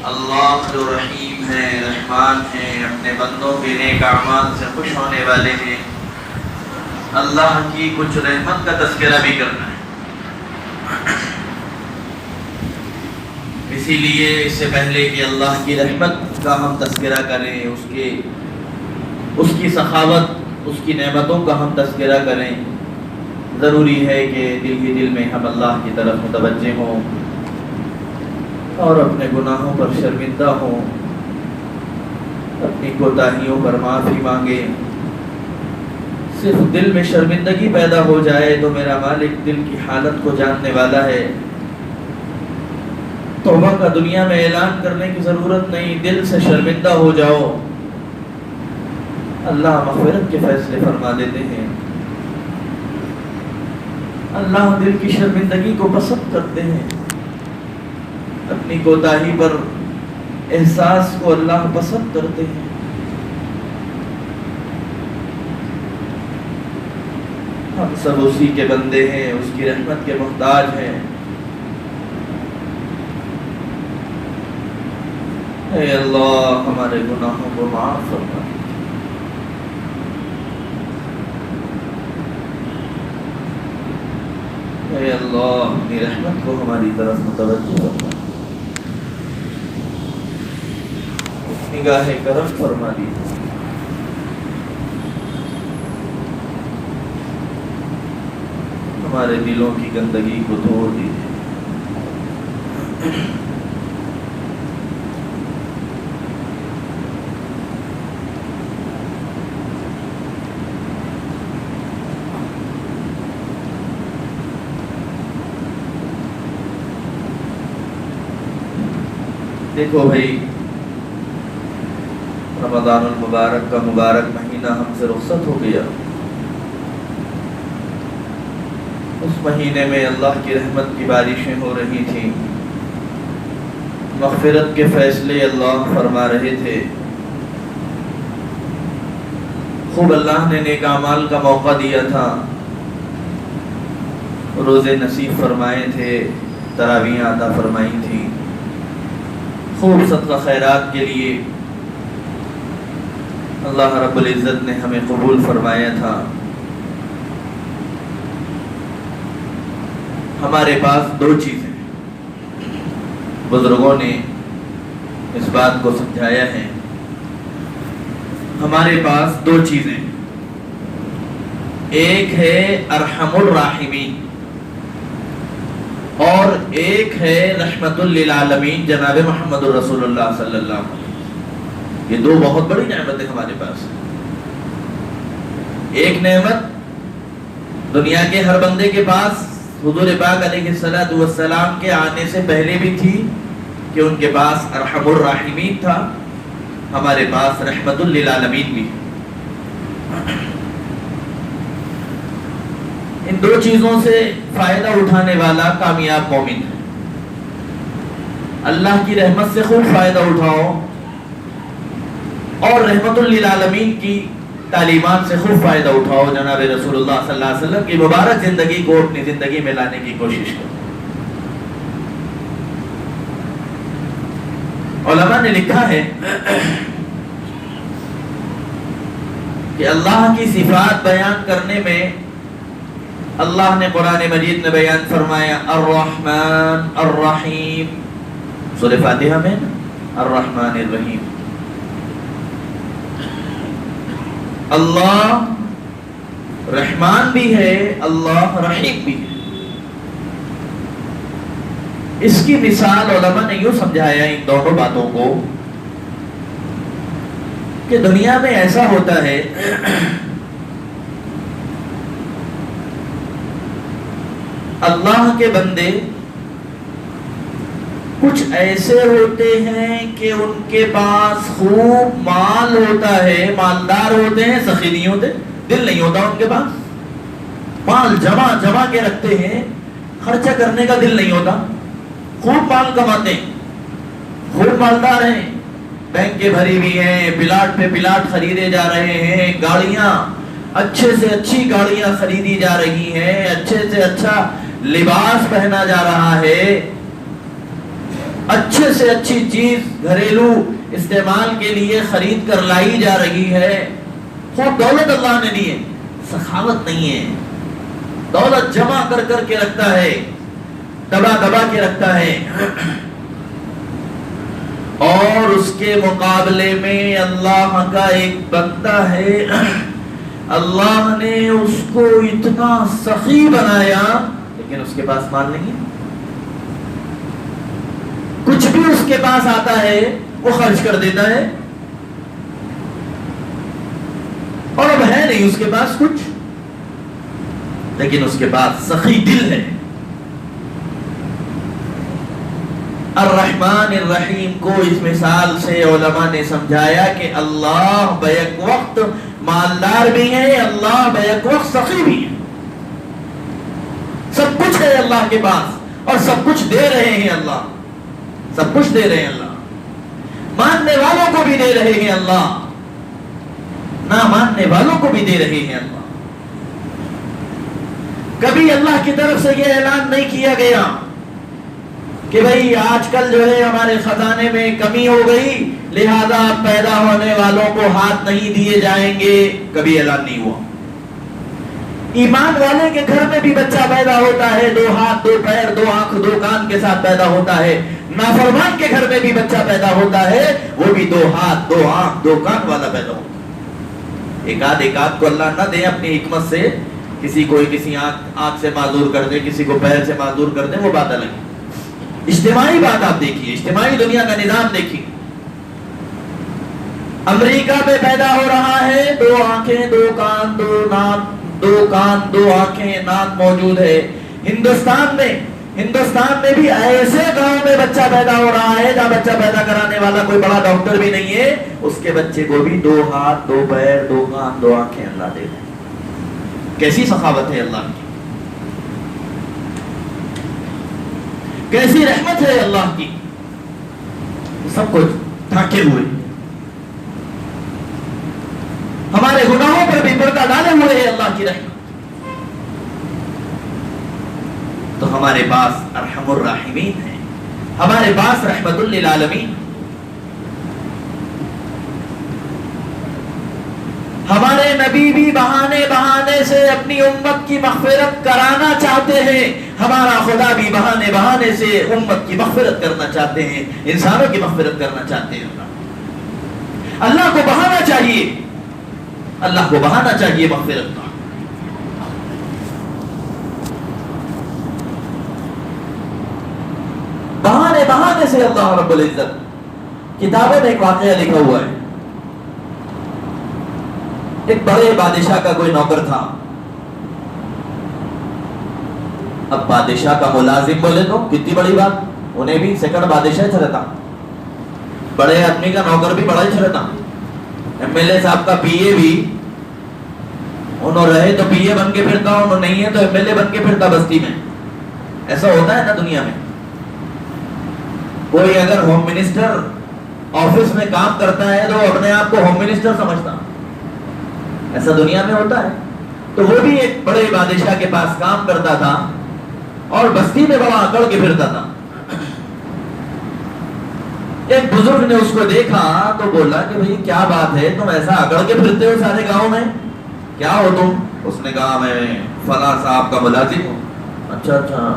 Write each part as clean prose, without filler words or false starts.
اللہ جو رحیم ہے، رحمان ہے، اپنے بندوں کے نیک اعمال سے خوش ہونے والے ہیں۔ اللہ کی کچھ رحمت کا تذکرہ بھی کرنا ہے۔ اسی لیے اس سے پہلے کہ اللہ کی رحمت کا ہم تذکرہ کریں، اس کی سخاوت، اس کی نعمتوں کا ہم تذکرہ کریں، ضروری ہے کہ دل ہی دل میں ہم اللہ کی طرف متوجہ ہوں اور اپنے گناہوں پر شرمندہ ہوں، اپنی کوتاہیوں پر معافی مانگیں۔ صرف دل میں شرمندگی پیدا ہو جائے تو میرا مالک دل کی حالت کو جاننے والا ہے۔ توبہ کا دنیا میں اعلان کرنے کی ضرورت نہیں، دل سے شرمندہ ہو جاؤ، اللہ مغفرت کے فیصلے فرما دیتے ہیں۔ اللہ دل کی شرمندگی کو پسند کرتے ہیں، اپنی کوتاہی پر احساس کو اللہ پسند کرتے ہیں۔ ہم سب اسی کے بندے ہیں، اس کی رحمت کے محتاج ہیں۔ اے اللہ ہمارے گناہوں کو معاف فرما۔ اے اللہ اپنی رحمت کو ہماری طرف متوجہ فرما، نگاہ کرم فرما دیجیے۔ ہمارے دلوں کی گندگی کو دھو دیجیے۔ دیکھو بھائی، رمضان المبارک کا مبارک مہینہ ہم سے رخصت ہو گیا۔ اس مہینے میں اللہ کی رحمت کی بارشیں ہو رہی تھیں، مغفرت کے فیصلے اللہ فرما رہے تھے، خوب اللہ نے نیک اعمال کا موقع دیا تھا، روزے نصیب فرمائے تھے، تراویحیں عطا فرمائی تھیں، خوب صدقہ خیرات کے لیے اللہ رب العزت نے ہمیں قبول فرمایا تھا۔ ہمارے پاس دو چیزیں، بزرگوں نے اس بات کو سمجھایا ہے، ہمارے پاس دو چیزیں، ایک ہے ارحم الراحمین اور ایک ہے رحمت للعالمین جناب محمد رسول اللہ صلی اللہ علیہ وسلم۔ یہ دو بہت بڑی نعمتیں ہمارے پاس۔ ایک نعمت دنیا کے ہر بندے کے پاس حضور پاک علیہ السلام کے آنے سے پہلے بھی تھی کہ ان کے پاس ارحم الراحمین تھا، ہمارے پاس رحمت للعالمین بھی۔ ان دو چیزوں سے فائدہ اٹھانے والا کامیاب مومن ہے۔ اللہ کی رحمت سے خوب فائدہ اٹھاؤ اور رحمت للعالمین کی تعلیمات سے خوب فائدہ اٹھاؤ۔ جناب رسول اللہ صلی اللہ علیہ وسلم کی مبارک زندگی کو اپنی زندگی میں لانے کی کوشش کرو۔ علماء نے لکھا ہے کہ اللہ کی صفات بیان کرنے میں اللہ نے قرآن مجید میں بیان فرمایا الرحمن الرحیم، سورہ فاتحہ میں الرحمن الرحیم۔ اللہ رحمان بھی ہے، اللہ رحیم بھی ہے۔ اس کی مثال علماء نے یوں سمجھایا ان دونوں باتوں کو کہ دنیا میں ایسا ہوتا ہے اللہ کے بندے کچھ ایسے ہوتے ہیں کہ ان کے پاس خوب مال ہوتا ہے، مالدار ہوتے ہیں، سخی نہیں ہوتے، دل نہیں ہوتا ان کے پاس، مال جمع کے رکھتے ہیں، خرچہ کرنے کا دل نہیں ہوتا، خوب مال کماتے ہیں، خوب مالدار ہیں، بینکیں بھری ہوئی ہیں، پلاٹ پہ پلاٹ خریدے جا رہے ہیں، گاڑیاں اچھے سے اچھی گاڑیاں خریدی جا رہی ہیں، اچھے سے اچھا لباس پہنا جا رہا ہے، اچھے سے اچھی چیز گھریلو استعمال کے لیے خرید کر لائی جا رہی ہے، خوب دولت اللہ نے دی ہے، سخاوت نہیں ہے، دولت جمع کر کر کے رکھتا ہے، دبا دبا کے رکھتا ہے، اور اس کے مقابلے میں اللہ کا ایک بندہ ہے، اللہ نے اس کو اتنا سخی بنایا لیکن اس کے پاس مال نہیں ہے، کچھ بھی اس کے پاس آتا ہے وہ خرچ کر دیتا ہے، اور اب ہے نہیں اس کے پاس کچھ، لیکن اس کے پاس سخی دل ہے۔ الرحمن الرحیم کو اس مثال سے علماء نے سمجھایا کہ اللہ بیک وقت مالدار بھی ہے، اللہ بیک وقت سخی بھی ہے، سب کچھ ہے اللہ کے پاس اور سب کچھ دے رہے ہیں اللہ، سب کچھ دے رہے ہیں اللہ، ماننے والوں کو بھی دے رہے ہیں اللہ، نہ ماننے والوں کو بھی دے رہے ہیں اللہ۔ کبھی اللہ کی طرف سے یہ اعلان نہیں کیا گیا کہ بھئی آج کل جو ہے ہمارے خزانے میں کمی ہو گئی لہذا پیدا ہونے والوں کو ہاتھ نہیں دیے جائیں گے، کبھی اعلان نہیں ہوا۔ ایمان والے کے گھر میں بھی بچہ پیدا ہوتا ہے، 2 ہاتھ 2 پیر 2 آنکھ 2 کان کے ساتھ پیدا ہوتا ہے، نافرمان کے گھر میں بھی بچہ پیدا ہوتا ہے، وہ بھی 2 ہاتھ 2 آنکھ 2 کان والا پیدا ہوتا ہے۔ ایک آدھ کو اللہ نہ دے اپنی حکمت سے، کسی کو کسی آنکھ سے معذور کر دے، کسی کو پیر سے معذور کر دے، وہ بات الگ ہے۔ اجتماعی بات آپ دیکھیے، اجتماعی دنیا کا نظام دیکھیے۔ امریکہ میں پیدا ہو رہا ہے، 2 آنکھیں 2 کان 2 ناک 2 کان 2 آنکھیں ناک موجود ہے۔ ہندوستان میں بھی ایسے گاؤں میں بچہ پیدا ہو رہا ہے جہاں بچہ پیدا کرانے والا کوئی بڑا ڈاکٹر بھی نہیں ہے، اس کے بچے کو بھی 2 ہاتھ 2 پیر 2 کان 2 آنکھیں اللہ دے دے۔ کیسی سخاوت ہے اللہ کی، کیسی رحمت ہے اللہ کی، سب کچھ ڈھانکے ہوئے، ہمارے گناہوں پر بھی پردہ ڈالے ہوئے ہے اللہ کی رحمت۔ تو ہمارے پاس ارحم الراحمین ہے، ہمارے پاس رحمت للعالمین، ہمارے نبی بھی بہانے سے اپنی امت کی مغفرت کرانا چاہتے ہیں، ہمارا خدا بھی بہانے سے امت کی مغفرت کرنا چاہتے ہیں، انسانوں کی مغفرت کرنا چاہتے ہیں۔ اللہ کو بہانا چاہیے، اللہ کو بہانا چاہیے مغفرت کا۔ بہانے سے اللہ رب العزت، کتابوں میں ایک واقعہ لکھا ہوا ہے، ایک بڑے بادشاہ کا کوئی نوکر تھا۔ اب بادشاہ کا ملازم بولے تو کتنی بڑی بات، انہیں بھی سیکنڈ بادشاہ چلتا، بڑے آدمی کا نوکر بھی بڑا ہی چلتا، ایم ایل اے صاحب کا پی اے بھی، انہوں رہے تو پی اے بن کے پھرتا، انہوں نہیں ہے تو ایم ایل اے بن کے پھرتا بستی میں۔ ایسا ہوتا ہے نا دنیا میں، کوئی اگر ہوم منسٹر آفس میں کام کرتا ہے تو اپنے آپ کو ہوم منسٹر سمجھتا، ایسا دنیا میں ہوتا ہے۔ تو وہ بھی ایک بڑے بادشاہ کے پاس کام کرتا تھا اور بستی میں بڑا اکڑ کے پھرتا تھا۔ ایک بزرگ نے اس کو دیکھا تو بولا کہ بھئی کیا بات ہے، تم ایسا اکڑ کے پھرتے ہو سارے گاؤں میں، کیا ہو تم؟ اس نے کہا میں فلاں صاحب کا ملازم ہوں۔ اچھا،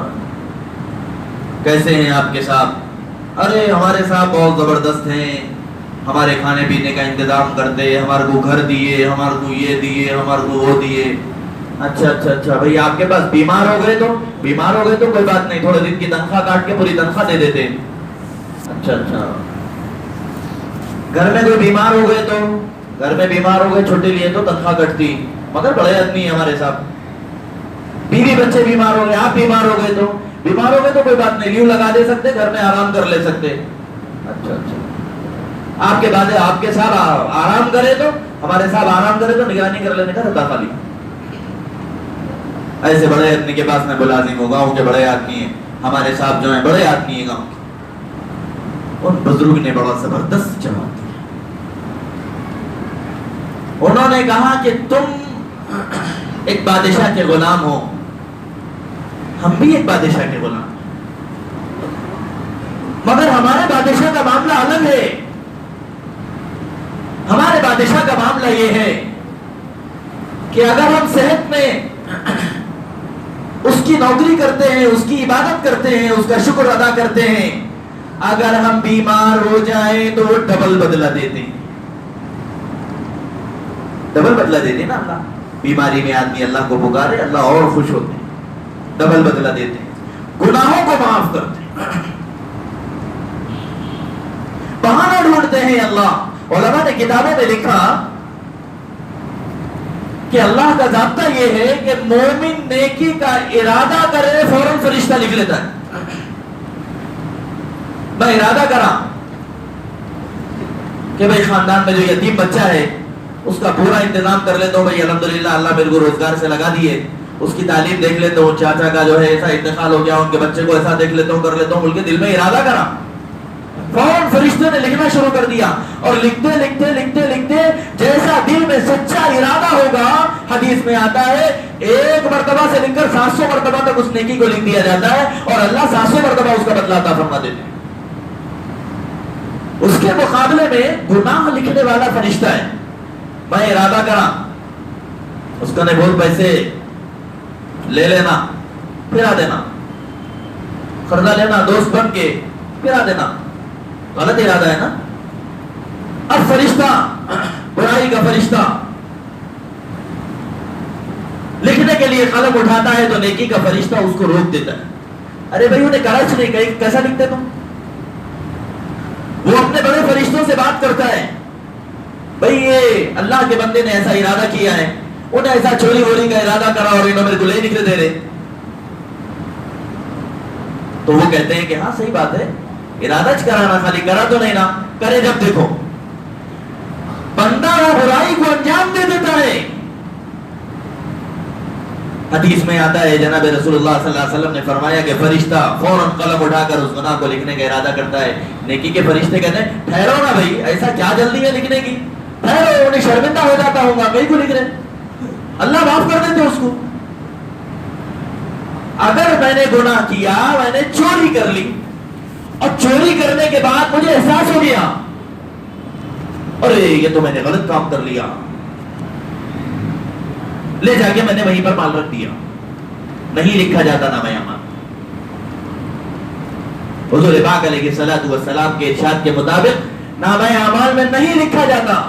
کیسے ہیں آپ کے صاحب؟ ارے ہمارے صاحب بہت زبردست ہیں، ہمارے کھانے پینے کا انتظام کرتے، ہمارے کو گھر دیے، ہمارے کو یہ دیے، ہمارے کو وہ دیے۔ اچھا بھئی آپ کے پاس بیمار ہو گئے تو کوئی بات نہیں، تھوڑے دن کی تنخواہ کاٹ کے پوری تنخواہ دے دیتے۔ اچھا، گھر میں کوئی بیمار ہو گئے چھٹی لیے تو تنخواہ کٹتی، مگر بڑے آدمی ہیں ہمارے صاحب، بیوی بچے بیمار ہو گئے، آپ بیمار ہو گئے تو کوئی بات نہیں، لیو لگا دے سکتے، گھر میں آرام کر لے سکتے۔ اچھا، آپ کے بعد آپ کے صاحب آرام کرے تو ہمارے صاحب آرام کرے تو نگرانی کر لینے کا رہتا خالی۔ ایسے بڑے آدمی کے پاس میں ملازم ہوں، گاؤں کے بڑے آدمی ہیں، ہمارے صاحب جو ہیں بڑے آدمی ہیں گاؤں کے۔ ان بزرگ نے بڑا زبردست جواب دیا، انہوں نے کہا کہ تم ایک بادشاہ کے غلام ہو، ہم بھی ایک بادشاہ کے غلام، مگر ہمارے معاملہ الگ ہے. ہمارے بادشاہ کا معاملہ یہ ہے کہ اگر ہم صحت میں اس کی نوکری کرتے ہیں، اس کی عبادت کرتے ہیں، اس کا شکر ادا کرتے ہیں، اگر ہم بیمار ہو جائیں تو وہ ڈبل بدلہ دیتے ہیں. ڈبل بدلہ دیتے ہیں نا اللہ. بیماری میں آدمی اللہ کو پکارے، اللہ اور خوش ہوتے ہیں، ڈبل بدلہ دیتے ہیں، گناہوں کو معاف کرتے ہیں. بہانہ ڈھونڈتے ہیں اللہ. علماء نے کتابوں میں لکھا کہ اللہ کا ضابطہ یہ ہے کہ مومن نیکی کا ارادہ کرے فوراً فرشتہ لکھ لیتا ہے. میں ارادہ کرا کہ بھائی خاندان میں جو یتیم بچہ ہے اس کا پورا انتظام کر لیتا ہوں. بھائی الحمدللہ اللہ میرے کو روزگار سے لگا دیے، اس کی تعلیم دیکھ لیتا ہوں، چاچا کا جو ہے ایسا انتقال ہو گیا، ان کے بچے کو ایسا دیکھ لیتا ہوں، کر لیتا ہوں، بول کے دل میں ارادہ کرا. فوراً فرشتے نے لکھنا شروع کر دیا، اور لکھتے لکھتے لکھتے لکھتے جیسا دل میں سچا ارادہ ہوگا، حدیث میں آتا ہے 1 مرتبہ سے لے کر 700 مرتبہ تک اس نیکی کو لکھ دیا جاتا ہے، اور اللہ 700 مرتبہ اس کا بدلہ عطا فرما دیتے ہیں. اس کے مقابلے میں گناہ لکھنے والا فرشتہ ہے. میں ارادہ کرا، اس کا نے بہت پیسے لے لینا پھرا دینا، قرضہ لینا دوست بن کے پھرا دینا، غلط ارادہ ہے نا. اب فرشتہ، برائی کا فرشتہ لکھنے کے لیے قلم اٹھاتا ہے تو نیکی کا فرشتہ اس کو روک دیتا ہے. ارے بھائی انہیں کرچ نہیں کہی، کیسا لکھتے تم؟ وہ اپنے بڑے فرشتوں سے بات کرتا ہے، بھائی یہ اللہ کے بندے نے ایسا ارادہ کیا ہے، انہیں ایسا چوری ووری کا ارادہ کرا اور انہوں میرے کو لے نکلے دے رہے. تو وہ کہتے ہیں کہ ہاں صحیح بات ہے، ارادہ کرانا، خالی کرا تو نہیں نا، کرے جب دیکھو. بندہ وہ برائی کو انجام دے دیتا ہے. حدیث میں آتا ہے جناب رسول اللہ صلی اللہ علیہ وسلم نے فرمایا کہ فرشتہ فوراً قلم اٹھا کر اس گناہ کو لکھنے کا ارادہ کرتا ہے. نیکی کے فرشتے کہتے ہیں ٹھہرو نا بھائی، ایسا کیا جلدی ہے لکھنے کی، ٹھہرو، انہیں شرمندہ ہو جاتا ہوگا، کہیں کو لکھ رہے، اللہ معاف کر دیتے اس کو. اگر میں نے گناہ کیا، میں نے چوری کر لی، اور چوری کرنے کے بعد مجھے احساس ہو گیا ارے یہ تو میں نے غلط کام کر لیا، لے جا کے میں نے وہیں پر مال رکھ دیا، نہیں لکھا جاتا نامہ اعمال. حضور پاک علیہ الصلوۃ والسلام کے ارشاد کے مطابق نامہ اعمال میں نہیں لکھا جاتا.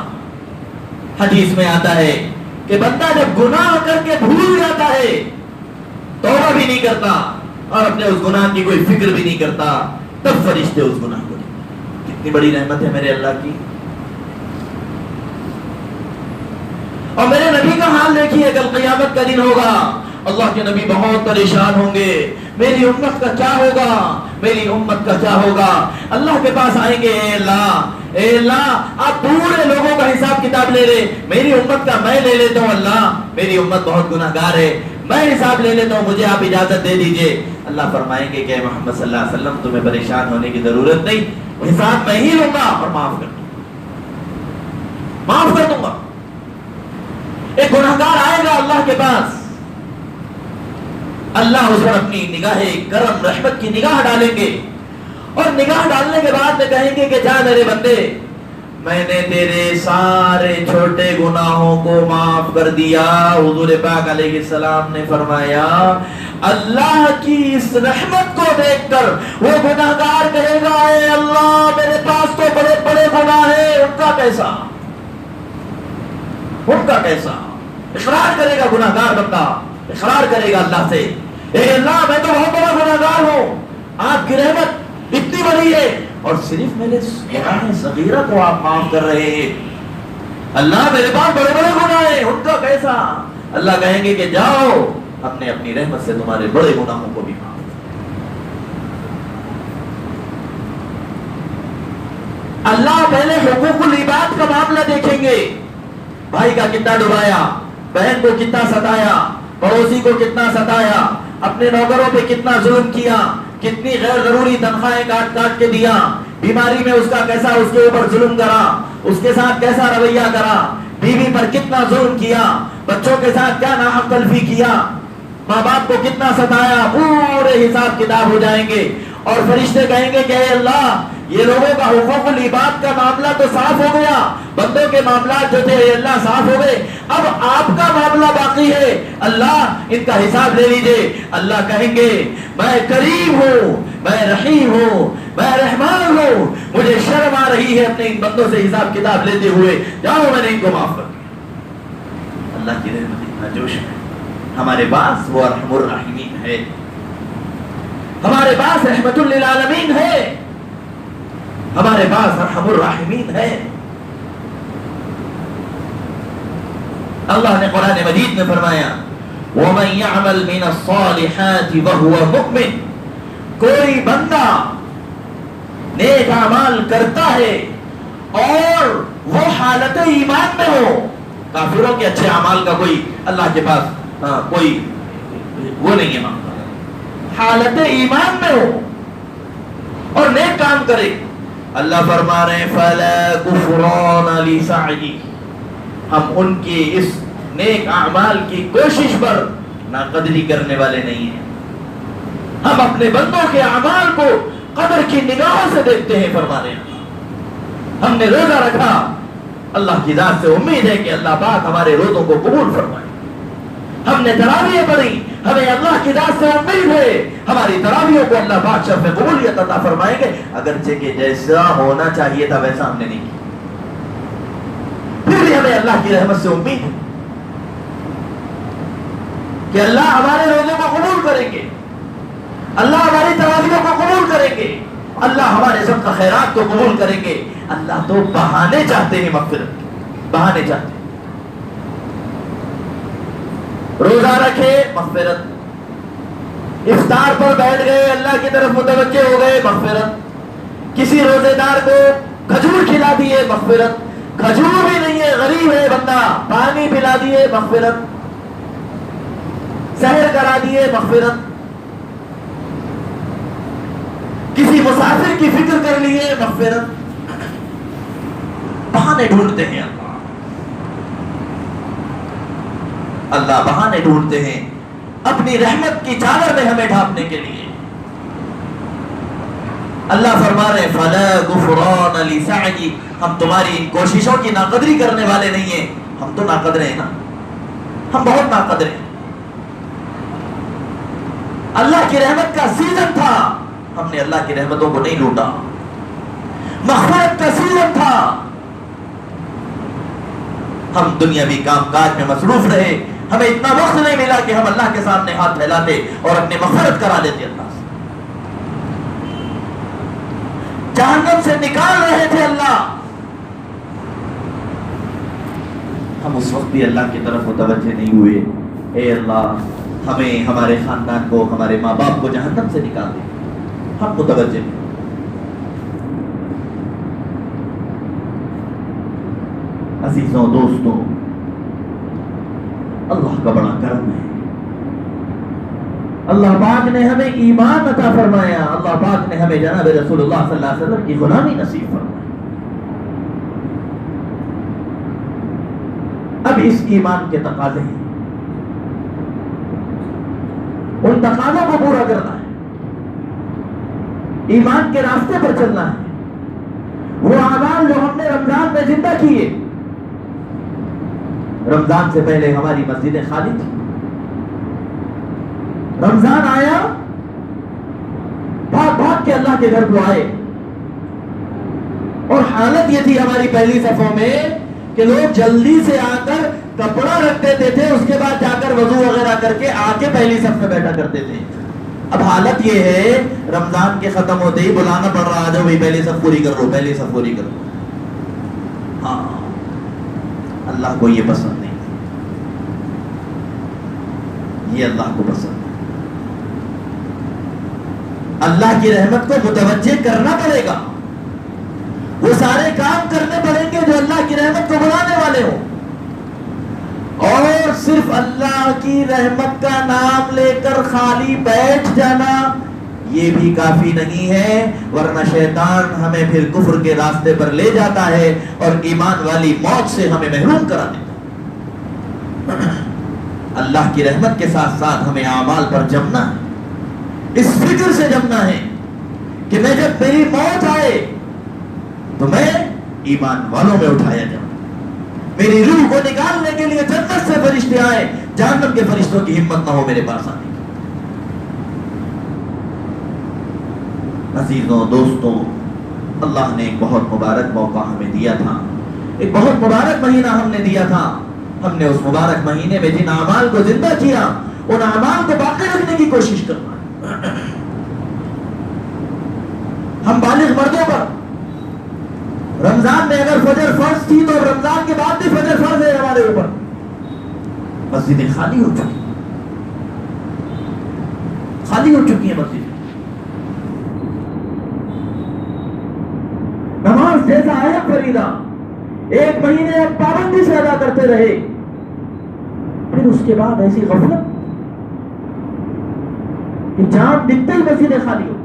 حدیث میں آتا ہے کہ بندہ جب گناہ کر کے بھول جاتا ہے، توبہ بھی نہیں کرتا اور اپنے اس گناہ کی کوئی فکر بھی نہیں کرتا، تب فرشتے اس گناہ کو لکھتے. کتنی بڑی رحمت ہے میرے اللہ کی. اور میرے نبی کا حال دیکھیے، کل قیامت کا دن ہوگا، اللہ کے نبی بہت پریشان ہوں گے، میری امت کا کیا ہوگا، میری امت کا کیا ہوگا. اللہ کے پاس آئیں گے، اے اللہ، اے اللہ، آپ پورے لوگوں کا حساب کتاب لے لے، میری امت کا میں لے لیتا ہوں. اللہ میری امت بہت گناہگار ہے، میں حساب لے لیتا ہوں، مجھے آپ اجازت دے دیجئے. اللہ فرمائیں گے کہ محمد صلی اللہ علیہ وسلم تمہیں پریشان ہونے کی ضرورت نہیں، حساب میں ہی لوں گا اور معاف کر دوں گا، معاف کر دوں گا. ایک گناہگار آئے گا اللہ کے پاس، اللہ اس پر اپنی نگاہ کرم رحمت کی نگاہ ڈالیں گے، اور نگاہ ڈالنے کے بعد میں کہیں گے کہ جا میرے بندے، میں نے تیرے سارے چھوٹے گناہوں کو معاف کر دیا. حضور پاک علیہ السلام نے فرمایا اللہ کی اس رحمت کو دیکھ کر وہ گناہگار کہے گا اے اللہ میرے پاس تو بڑے بڑے گناہ ہیں، ان کا کیسا، ان کا کیسا. اقرار کرے گا گناہگار بندہ، اقرار کرے گا اللہ سے، اے اللہ میں تو بہت بڑا گناہگار ہوں، آپ کی رحمت اتنی بڑی ہے اور صرف میرے گناہ صغیرہ کو آپ معاف کر رہے ہیں. اللہ میرے پاس بڑے بڑے گناہ ہیں، ان کا کیسا. اللہ کہیں گے کہ جاؤ اپنے اپنی رحمت سے تمہارے بڑے گناہوں کو بھی معاف. اللہ پہلے حقوق العباد کا معاملہ دیکھیں گے، بھائی کا کتنا ڈبایا، بہن کو کتنا ستایا، پڑوسی کو کتنا ستایا، اپنے نوکروں پہ کتنا ظلم کیا، کتنی غیر ضروری تنخواہیں کاٹ کاٹ کے دیا، بیماری میں اس کا کیسا اس کے اوپر ظلم کرا، اس کے ساتھ کیسا رویہ کرا، بیوی پر کتنا ظلم کیا، بچوں کے ساتھ کیا ناحق تلفی کیا، ماں باپ کو کتنا ستایا، پورے حساب کتاب ہو جائیں گے. اور فرشتے کہیں گے کہ اے اللہ یہ لوگوں کا حقوق العباد کا معاملہ تو صاف ہو گیا، بندوں کے معاملات جو تھے اللہ صاف ہو گئے، اب آپ کا معاملہ باقی ہے، اللہ ان کا حساب لے لیجئے۔ اللہ کہیں گے میں کریم ہوں، میں رحیم ہوں، میں رحمان ہوں، مجھے شرم آ رہی ہے اپنے ان بندوں سے حساب کتاب لیتے ہوئے، جاؤ میں نے ان کو معاف کر دیا۔ اللہ کی رحمت اتنا جوش ہے، ہمارے پاس وہ ارحم الراحمین ہے، ہمارے پاس رحمت للعالمین ہے، ہمارے پاس ارحم الراحمین ہے۔ اللہ نے قرآن مجید میں فرمایا وَمَن يَعْمَلْ مِنَ الصَّالِحَاتِ وَهُوَ مُؤْمِنٌ، کوئی بندہ نیک اعمال کرتا ہے اور وہ حالت ایمان میں ہو، کافروں کے اچھے اعمال کا کوئی اللہ کے پاس کوئی وہ نہیں ہے مانگتا، حالت ایمان میں ہو اور نیک کام کرے، اللہ فرما رہے ہیں فَلَا كُفْرَانَ لِسَعْيِهِ، ہم ان کی اس نیک اعمال کی کوشش پر ناقدری کرنے والے نہیں ہیں، ہم اپنے بندوں کے اعمال کو قدر کی نگاہوں سے دیکھتے ہیں۔ فرما رہے ہیں ہم نے روزہ رکھا، اللہ کی ذات سے امید ہے کہ اللہ پاک ہمارے روزوں کو قبول فرمائے، ہم نے تراویح پڑھی، ہمیں اللہ کی ذات سے امید ہے ہماری تراویحوں کو اللہ پاک شرف قبولیت عطا فرمائیں گے، اگرچہ کہ جیسا ہونا چاہیے تھا ویسا ہم نے نہیں کیا، پھر بھی ہمیں اللہ کی رحمت سے امید ہے کہ اللہ ہمارے روزوں کو قبول کریں گے، اللہ ہماری تراویحوں کو قبول کریں گے، اللہ ہمارے سب کا خیرات کو قبول کریں گے۔ اللہ تو بہانے چاہتے ہیں مغفرت کے، بہانے چاہتے ہیں، روزہ رکھے مغفرت، افطار پر بیٹھ گئے اللہ کی طرف متوجہ ہو گئے مغفرت، کسی روزے دار کو کھجور کھلا دیے مغفرت، کھجور بھی نہیں ہے غریب ہے بندہ پانی پلا دیے مغفرت، سحر کرا دیے مغفرت، کسی مسافر کی فکر کر لیے مغفرت، بہانے ڈھونڈتے ہیں اللہ بہانے ڈھونڈتے ہیں اپنی رحمت کی چادر میں ہمیں ڈھانپنے کے لیے۔ اللہ فرما رہے فَلَا غُفْرَانَ لِسَعْيِ، ہم تمہاری ان کوششوں کی ناقدری کرنے والے نہیں ہیں، ہم تو ناقدر ہیں نا، ہم بہت ناقدر ہیں۔ اللہ کی رحمت کا سیزن تھا، ہم نے اللہ کی رحمتوں کو نہیں لوٹا، مغفرت کا سیزن تھا، ہم دنیاوی کام کاج میں مصروف رہے، ہمیں اتنا وقت نہیں ملا کہ ہم اللہ کے سامنے ہاتھ پھیلاتے اور اپنی مغفرت کرا لیتے اللہ سے۔ جہنم سے نکال رہے تھے اللہ، ہم اس وقت بھی اللہ کی طرف متوجہ نہیں ہوئے، اے اللہ ہمیں ہمارے خاندان کو ہمارے ماں باپ کو جہنم سے نکال دے، ہم متوجہ نہیں۔ عزیزوں دوستوں، اللہ کا بڑا کرم ہے، اللہ پاک نے ہمیں ایمان عطا فرمایا، اللہ پاک نے ہمیں جناب رسول اللہ صلی اللہ علیہ وسلم کی غلامی نصیب فرمائی۔ اب اس ایمان کے تقاضے ہیں، ان تقاضوں کو پورا کرنا ہے، ایمان کے راستے پر چلنا ہے، وہ اعمال جو ہم نے رمضان میں زندہ کیے۔ رمضان سے پہلے ہماری مسجدیں خالی تھی، رمضان آیا بھاگ بھاگ کے اللہ کے گھر کو آئے، اور حالت یہ تھی ہماری پہلی صفوں میں کہ لوگ جلدی سے آ کر کپڑا رکھ دیتے تھے، اس کے بعد جا کر وضو وغیرہ کر کے آ کے پہلی صف میں بیٹھا کرتے تھے۔ اب حالت یہ ہے رمضان کے ختم ہوتے ہی بلانا پڑ رہا، آ جاؤ بھائی پہلی صف پوری کر لو، پہلی صف پوری کر لو۔ ہاں، اللہ کو یہ پسند نہیں، یہ اللہ کو پسند نہیں۔ اللہ کی رحمت کو متوجہ کرنا پڑے گا، وہ سارے کام کرنے پڑیں گے جو اللہ کی رحمت کو بڑھانے والے ہوں، اور صرف اللہ کی رحمت کا نام لے کر خالی بیٹھ جانا یہ بھی کافی نہیں ہے، ورنہ شیطان ہمیں پھر کفر کے راستے پر لے جاتا ہے اور ایمان والی موت سے ہمیں محروم کرا دیتا ہے۔ اللہ کی رحمت کے ساتھ ساتھ ہمیں اعمال پر جمنا ہے، اس فکر سے جمنا ہے کہ میں جب میری موت آئے ایمان والوں میں اٹھایا جاؤں، میری روح کو نکالنے کے لیے جنت سے فرشتے آئے، جہنم کے فرشتوں کی ہمت نہ ہو میرے پاس آنے کی۔ عزیزوں دوستوں، اللہ نے ایک بہت مبارک موقع ہمیں دیا تھا، ایک بہت مبارک مہینہ ہم نے دیا تھا۔ ہم نے اس مبارک مہینے میں جن اعمال کو زندہ کیا، ان اعمال کو باقی رکھنے کی کوشش کرنا۔ ہم بالغ مردوں پر رمضان میں اگر فجر فرض تھی تو رمضان کے بعد بھی فجر فرض ہے ہمارے اوپر۔ مسجدیں خالی ہو چکی ہیں مسجدیں۔ نماز جیسا آیا فریضہ ایک مہینے اب پابندی سے ادا کرتے رہے، پھر اس کے بعد ایسی غفلت کہ چاند دکھتے ہی مسجدیں خالی ہو۔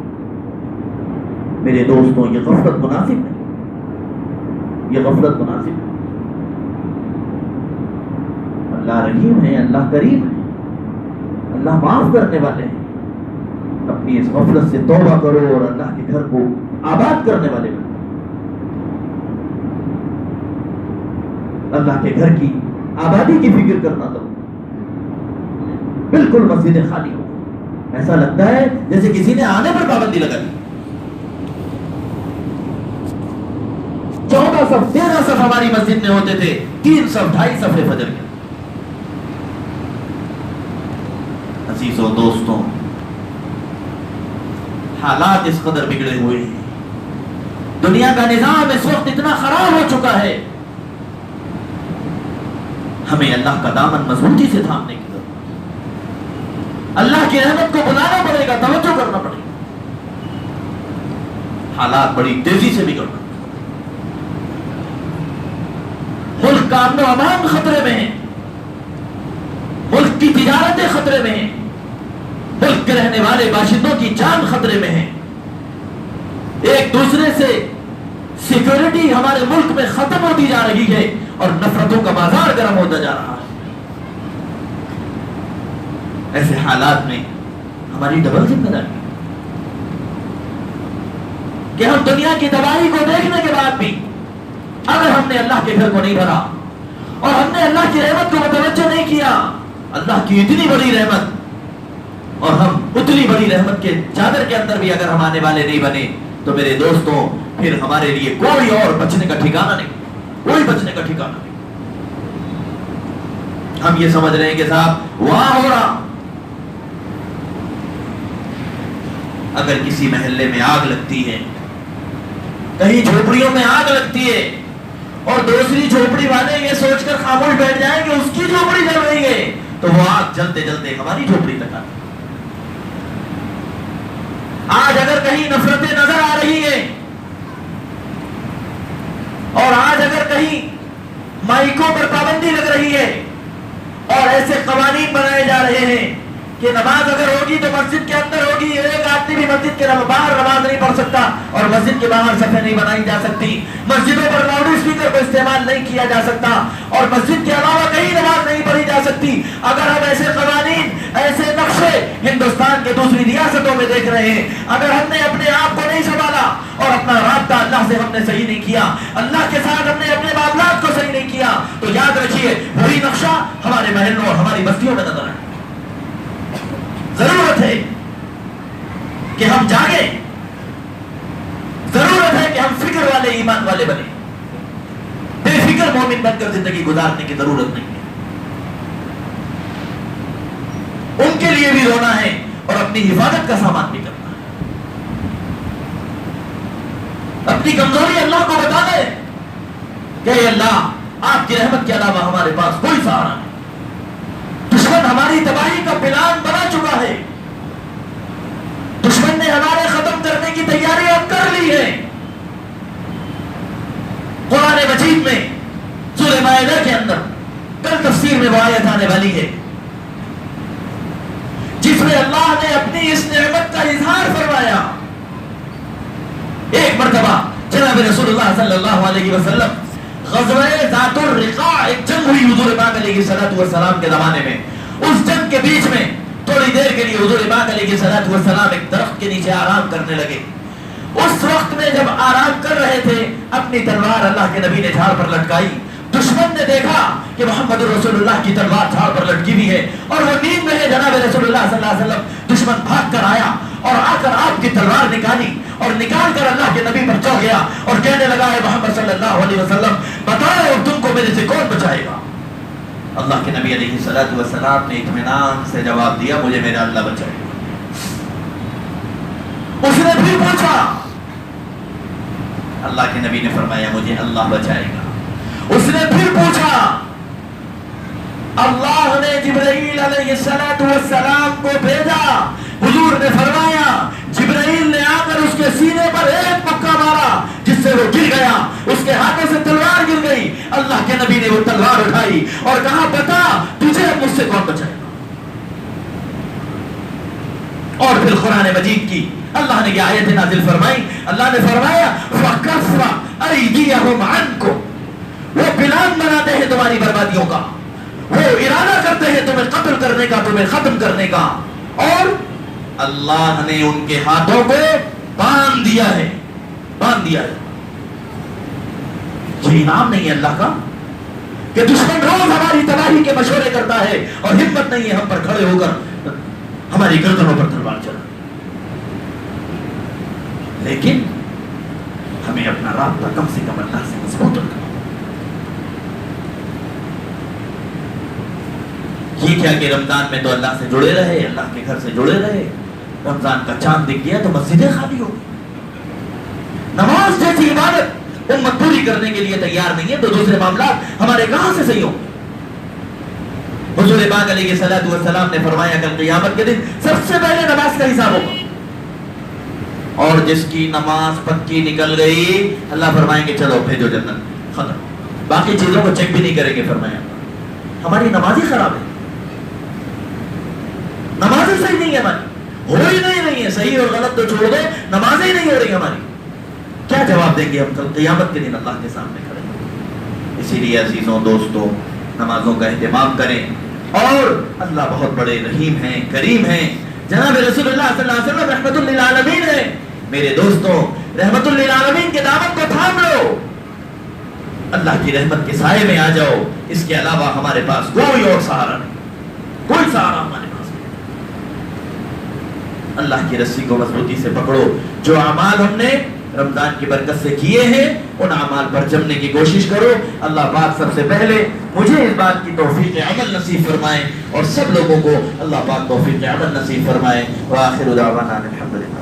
میرے دوستوں، یہ غفلت مناسب ہے، یہ غفلت مناسب ہے۔ اللہ رحیم ہے، اللہ کریم ہے، اللہ معاف کرنے والے ہیں۔ اپنی اس غفلت سے توبہ کرو اور اللہ کے گھر کو آباد کرنے والے بنو۔ اللہ کے گھر کی آبادی کی فکر کرنا تو بالکل مسجدیں خالی ہو، ایسا لگتا ہے جیسے کسی نے آنے پر پابندی لگا دی۔ 14 صف 13 صف ہماری مسجد میں ہوتے تھے، 3 صف 2.5 صفحے فجر کے۔ عزیزوں دوستوں، حالات اس قدر بگڑے ہوئے ہیں، دنیا کا نظام اس وقت اتنا خراب ہو چکا ہے، ہمیں اللہ کا دامن مضبوطی سے تھامنے کی ضرورت ہے۔ اللہ کی رحمت کو بلانا پڑے گا، توجہ کرنا پڑے گا۔ حالات بڑی تیزی سے بگڑ رہے ہیں، ملک کا امن و امان خطرے میں ہے، ملک کی تجارتیں خطرے میں ہیں، ملک کے رہنے والے باشندوں کی جان خطرے میں ہے، ایک دوسرے سے سیکورٹی ہمارے ملک میں ختم ہوتی جا رہی ہے اور نفرتوں کا بازار گرم ہوتا جا رہا ہے۔ ایسے حالات میں ہماری ڈبل ذمہ داری ہے کہ ہم دنیا کی تباہی کو دیکھنے کے بعد بھی اگر ہم نے اللہ کے گھر کو نہیں بھرا اور ہم نے اللہ کی رحمت کو متوجہ نہیں کیا، اللہ کی اتنی بڑی رحمت، اور ہم اتنی بڑی رحمت کے چادر کے اندر بھی اگر ہم آنے والے نہیں بنے، تو میرے دوستوں پھر ہمارے لیے کوئی اور بچنے کا ٹھکانہ نہیں، کوئی بچنے کا ٹھکانہ نہیں۔ ہم یہ سمجھ رہے ہیں کہ صاحب وہاں ہو رہا، اگر کسی محلے میں آگ لگتی ہے، کہیں جھوپڑیوں میں آگ لگتی ہے اور دوسری جھوپڑی والے یہ سوچ کر خاموش بیٹھ جائیں کہ اس کی جھوپڑی جل رہی ہے، تو وہ آگ جلتے جلتے ہماری جھوپڑی تک آتی۔ آج اگر کہیں نفرتیں نظر آ رہی ہیں اور آج اگر کہیں مائکوں پر پابندی لگ رہی ہے اور ایسے قوانین بنائے جا رہے ہیں کہ نماز اگر ہوگی تو مسجد کے اندر ہوگی، ایک آدمی بھی مسجد کے باہر نماز نہیں پڑھ سکتا اور مسجد کے باہر صفیں نہیں بنائی جا سکتی، مسجدوں پر لاؤڈ اسپیکر کو استعمال نہیں کیا جا سکتا اور مسجد کے علاوہ کہیں نماز نہیں پڑھی جا سکتی، اگر ہم ایسے قوانین، ایسے نقشے ہندوستان کے دوسری ریاستوں میں دیکھ رہے ہیں، اگر ہم نے اپنے آپ کو نہیں سنبھالا اور اپنا رابطہ اللہ سے ہم نے صحیح نہیں کیا، اللہ کے ساتھ ہم نے اپنے معاملات کو صحیح نہیں کیا، تو یاد رکھیے وہی نقشہ ہمارے محلوں اور ہماری بستیوں میں نظر آئے۔ ضرورت ہے کہ ہم جاگیں، ضرورت ہے کہ ہم فکر والے، ایمان والے بنے، بے فکر مومن بن کر زندگی گزارنے کی ضرورت نہیں ہے۔ ان کے لیے بھی رونا ہے اور اپنی حفاظت کا سامان بھی کرنا ہے، اپنی کمزوری اللہ کو بتا دے کہ اے اللہ آپ کی رحمت کے علاوہ ہمارے پاس کوئی سہارا نہیں، دشمن ہماری تباہی کا پلان بنا چکا ہے، دشمن نے ہمارے ختم کرنے کی تیاری اب کر لی ہے۔ قرآن مجید میں سورہ مائدہ کے اندر کل تفسیر میں وہ آیت آنے والی ہے جس میں اللہ نے اپنی اس نعمت کا اظہار فرمایا۔ ایک مرتبہ جناب رسول اللہ صلی اللہ علیہ وسلم غزوہ ذات الرقاع، ایک جنگ ہوئی حضور پاک علیہ الصلوۃ والسلام کے زمانے میں، اس جنگ کے بیچ میں تھوڑی دیر کے لیے حضور پاک علیہ الصلوۃ والسلام ایک درخت کے نیچے آرام کرنے لگے۔ اس وقت میں جب آرام کر رہے تھے اپنی تلوار اللہ کے نبی نے جھاڑ پر لٹکائی. دشمن نے دیکھا کہ محمد رسول اللہ کی تلوار جھاڑ پر لٹکی ہوئی ہے اور وہ نیند میں ہے. جناب رسول اللہ صلی اللہ علیہ وسلم دشمن بھاگ کر آیا اور آ کر آپ کی تلوار نکالی اور نکال کر اللہ کے نبی پر چڑھ گیا اور کہنے لگا ہے محمد صلی اللہ علیہ وسلم بتاؤ تم کو میرے سے کون بچائے گا. اللہ کے نبی علیہ الصلوۃ والسلام نے اطمینان سے جواب دیا مجھے میرا اللہ بچائے گا. اس نے پھر پوچھا, اللہ کے نبی نے فرمایا مجھے اللہ بچائے گا. اس نے پھر پوچھا, اللہ نے جبرائیل علیہ السلام کو بھیجا. حضور نے فرمایا جبرائیل نے آ کر اس کے سینے پر ایک مکہ مارا جس سے وہ گر گیا, اس کے ہاتھوں سے تلوار گر گئی. اللہ کے نبی نے وہ تلوار اٹھائی اور کہا بتا تجھے مجھ سے کون بچائے گا. اور پھر قرآن مجید کی اللہ نے یہ آیت نازل فرمائی. اللہ نے فرمایا فَكَفَّ أَيْدِيَهُمْ عَنْكُمْ, وہ پلان بناتے ہیں تمہاری بربادیوں کا, وہ ارادہ کرتے ہیں تمہیں قتل کرنے کا, تمہیں ختم کرنے کا, اور اللہ نے ان کے ہاتھوں کو باندھ دیا ہے, باندھ دیا ہے. یہ انعام نہیں ہے اللہ کا کہ دشمن روز ہماری تباہی کے مشورے کرتا ہے اور ہمت نہیں ہے ہم پر کھڑے ہو کر ہماری گردنوں پر تلوار چلا. لیکن ہمیں اپنا رابطہ کم سے کم اللہ سے مضبوط رکھنا. یہ کیا کہ رمضان میں تو اللہ سے جڑے رہے, اللہ کے گھر سے جڑے رہے, رمضان کا چاند دکھ گیا تو مسجدیں خالی ہو. نماز جیسی عبادت امت پوری کرنے کے لیے تیار نہیں ہے تو دوسرے معاملات ہمارے کہاں سے صحیح ہوں. حضور پاک علیہ الصلوۃ والسلام نے فرمایا کل قیامت کے دن سب سے پہلے نماز کا حساب ہوگا, اور جس کی نماز پکی نکل گئی اللہ فرمائیں گے چلو بھیجو جنت, ختم. باقی چیزوں کو چیک بھی نہیں کریں گے. فرمایا ہماری نماز ہی خراب ہے, نماز ہی صحیح نہیں ہے ہماری, ہو ہی نہیں ہے. صحیح اور غلط تو چھوڑ دو, نماز ہی نہیں ہو رہی ہماری. کیا جواب دیں گے ہم کل قیامت کے دن اللہ کے سامنے کھڑے. اسی لیے عزیزوں دوستوں نمازوں کا اہتمام کریں, اور اللہ بہت بڑے رحیم ہیں, کریم ہیں. جناب رسول اللہ صلی اللہ علیہ وسلم رحمت للعالمین ہے. میرے دوستوں رحمت للعالمین کے دعوت کو تھام لو, اللہ کی رحمت کے سائے میں آ جاؤ. اس کے علاوہ ہمارے پاس کوئی اور سہارا نہیں, کوئی سہارا ہمارے پاس نہیں. اللہ کی رسی کو مضبوطی سے پکڑو. جو اعمال ہم نے رمضان کی برکت سے کیے ہیں ان اعمال پر جمنے کی کوشش کرو. اللہ پاک سب سے پہلے مجھے اس بات کی توفیق عمل نصیب فرمائے اور سب لوگوں کو اللہ پاک توفیق عمل نصیب فرمائے. وآخر دعوانا الحمدللہ.